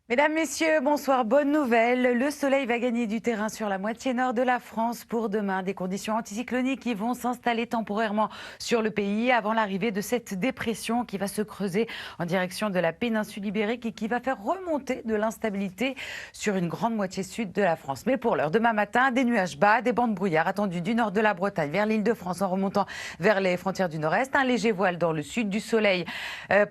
Mesdames, Messieurs, bonsoir. Bonne nouvelle. Le soleil va gagner du terrain sur la moitié nord de la France pour demain. Des conditions anticycloniques qui vont s'installer temporairement sur le pays avant l'arrivée de cette dépression qui va se creuser en direction de la péninsule ibérique et qui va faire remonter de l'instabilité sur une grande moitié sud de la France. Mais pour l'heure, demain matin, des nuages bas, des bancs de brouillard attendus du nord de la Bretagne vers l'Île-de-France en remontant vers les frontières du nord-est. Un léger voile dans le sud, du soleil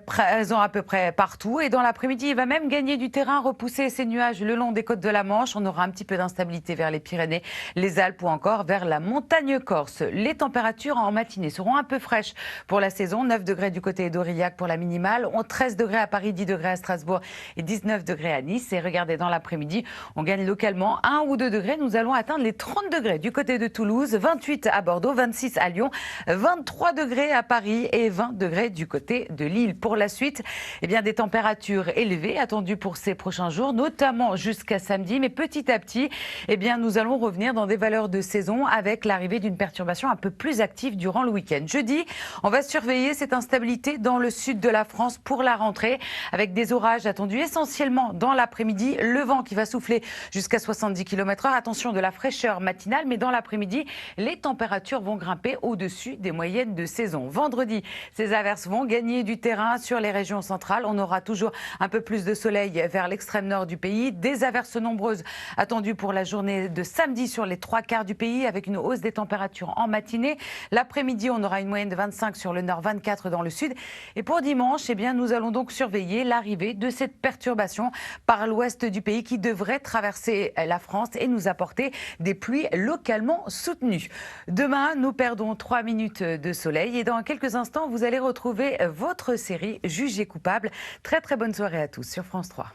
présent à peu près partout. Et dans l'après-midi, il va même gagner du terrain, repousser ces nuages le long des côtes de la Manche. On aura un petit peu d'instabilité vers les Pyrénées, les Alpes ou encore vers la montagne corse. Les températures en matinée seront un peu fraîches pour la saison. 9 degrés du côté d'Aurillac pour la minimale, 13 degrés à Paris, 10 degrés à Strasbourg et 19 degrés à Nice. Et regardez, dans l'après-midi, on gagne localement 1 ou 2 degrés. Nous allons atteindre les 30 degrés du côté de Toulouse, 28 à Bordeaux, 26 à Lyon, 23 degrés à Paris et 20 degrés du côté de Lille. Pour la suite, eh bien, des températures élevées attendues pour ces prochains jours, notamment jusqu'à samedi. Mais petit à petit, eh bien, nous allons revenir dans des valeurs de saison avec l'arrivée d'une perturbation un peu plus active durant le week-end. Jeudi, on va surveiller cette instabilité dans le sud de la France pour la rentrée avec des orages attendus essentiellement dans l'après-midi. Le vent qui va souffler jusqu'à 70 km/h. Attention, de la fraîcheur matinale, mais dans l'après-midi, les températures vont grimper au-dessus des moyennes de saison. Vendredi, ces averses vont gagner du terrain sur les régions centrales. On aura toujours un peu plus de soleil vers l'extrême nord du pays. Des averses nombreuses attendues pour la journée de samedi sur les 3/4 du pays avec une hausse des températures en matinée. L'après-midi, on aura une moyenne de 25 sur le nord, 24 dans le sud. Et pour dimanche, eh bien, nous allons donc surveiller l'arrivée de cette perturbation par l'ouest du pays qui devrait traverser la France et nous apporter des pluies localement soutenues. Demain, nous perdons 3 minutes de soleil et dans quelques instants, vous allez retrouver votre série Jugé coupable. Très très bonne soirée à tous sur France 3.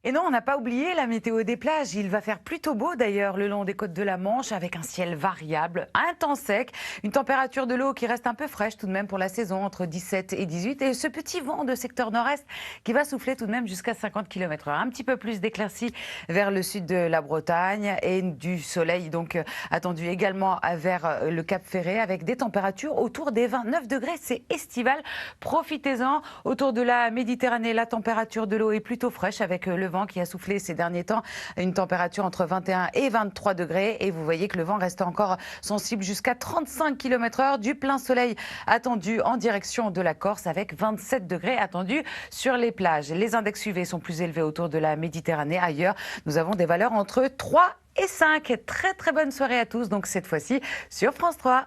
Et non, on n'a pas oublié la météo des plages. Il va faire plutôt beau d'ailleurs le long des côtes de la Manche avec un ciel variable, un temps sec, une température de l'eau qui reste un peu fraîche tout de même pour la saison entre 17 et 18 et ce petit vent de secteur nord-est qui va souffler tout de même jusqu'à 50 km/h. Un petit peu plus d'éclaircies vers le sud de la Bretagne et du soleil donc attendu également vers le Cap Ferret avec des températures autour des 29 degrés. C'est estival. Profitez-en. Autour de la Méditerranée, la température de l'eau est plutôt fraîche avec le vent qui a soufflé ces derniers temps, une température entre 21 et 23 degrés. Et vous voyez que le vent reste encore sensible jusqu'à 35 km/h. Du plein soleil attendu en direction de la Corse avec 27 degrés attendus sur les plages. Les index UV sont plus élevés autour de la Méditerranée. Ailleurs, nous avons des valeurs entre 3 et 5. Très très bonne soirée à tous, donc cette fois-ci sur France 3.